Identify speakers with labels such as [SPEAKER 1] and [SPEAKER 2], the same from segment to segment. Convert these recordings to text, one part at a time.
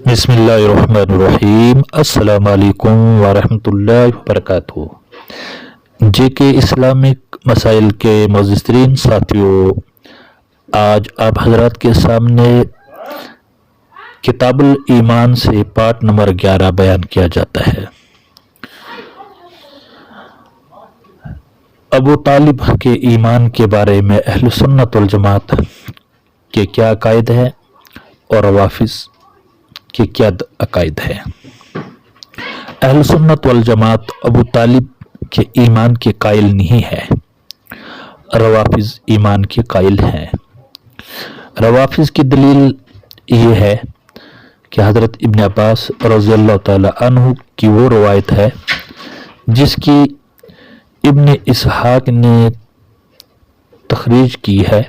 [SPEAKER 1] बिस्मिल्लाहिर्रहमानिर्रहीम। अस्सलाम वालेकुम वरहमतुल्लाहि वबरकातुहू। जे के इस्लामिक मसाइल के मोअज़्ज़िज़ साथियों, आज आप हज़रात के सामने किताबुल ईमान से पाठ नंबर 11 बयान किया जाता है। अबू तालिब के ईमान के बारे में अहले सुन्नत वल जमात के क्या अकायद है और रवाफिज़ के क्या अकायद है। अहले सुन्नत वल जमात अबू तालिब के ईमान के कायल नहीं है, रवाफिज़ ईमान के कायल हैं। रवाफिज़ की दलील ये है कि हज़रत इब्न अब्बास रज़ियल्लाहु ताला अन्हु की वो रवायत है जिसकी इब्न इसहाक ने तखरीज की है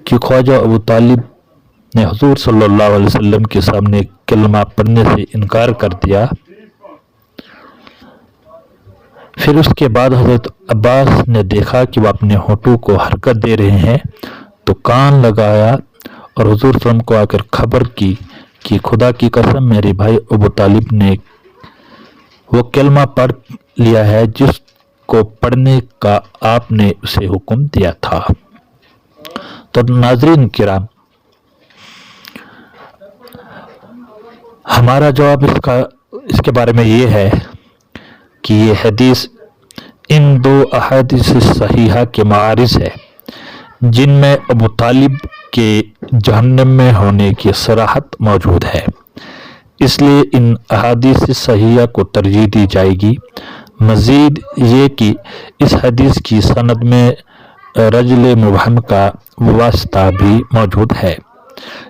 [SPEAKER 1] कि ख्वाजा अबू तालिब ने हुज़ूर सल्लल्लाहु अलैहि वसल्लम के सामने कलमा पढ़ने से इनकार कर दिया। फिर उसके बाद हज़रत अब्बास ने देखा कि वह अपने होठों को हरकत दे रहे हैं, तो कान लगाया और हुज़ूर सल्लल्लाहु को आकर खबर की कि खुदा की कसम मेरे भाई अबू तालिब ने वो कलमा पढ़ लिया है जिसको पढ़ने का आपने उसे हुक्म दिया था। तो नाज़रीन किराम, हमारा जवाब इसके बारे में ये है कि ये हदीस इन दो अहादीस सहीहा के मारिज है जिनमें अबू तालिब के जहन्नम में होने की सराहत मौजूद है। इसलिए इन अहादीस सहीहा को तरजीह दी जाएगी। मज़ीद ये कि इस हदीस की सनद में रजल मुबहम का वास्ता भी मौजूद है,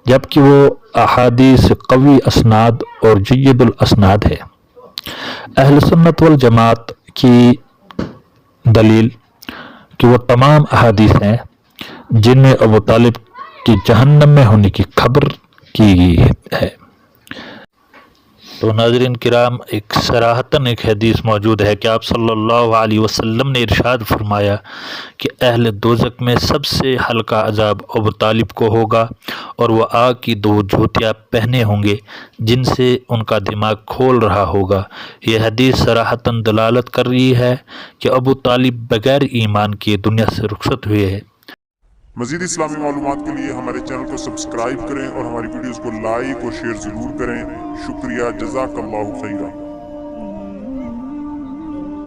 [SPEAKER 1] जबकि वो अहादीस कवी असनाद और जय्यदुल असनाद है। अहले सुन्नत वल जमात की दलील कि वो तमाम अहादीस हैं जिनमें अबू तालिब की जहन्नम में होने की खबर की गई है। तो नाज़रीन किराम, एक सराहतन एक हदीस मौजूद है कि आप सल्लल्लाहु अलैहि वसल्लम ने इरशाद फरमाया कि अहले दोज़ख में सबसे हल्का अज़ाब अबू तालिब को होगा और वह आग की दो जूतियाँ पहने होंगे जिनसे उनका दिमाग खोल रहा होगा। यह हदीस सराहतन दलालत कर रही है कि अबू तालिब बगैर ईमान के दुनिया से रुखसत हुए हैं।
[SPEAKER 2] मज़ीद इस्लामी मालूमात के लिए हमारे चैनल को सब्सक्राइब करें और हमारी वीडियोज़ को लाइक और शेयर ज़रूर करें। शुक्रिया, जज़ाकल्लाहु खैरा।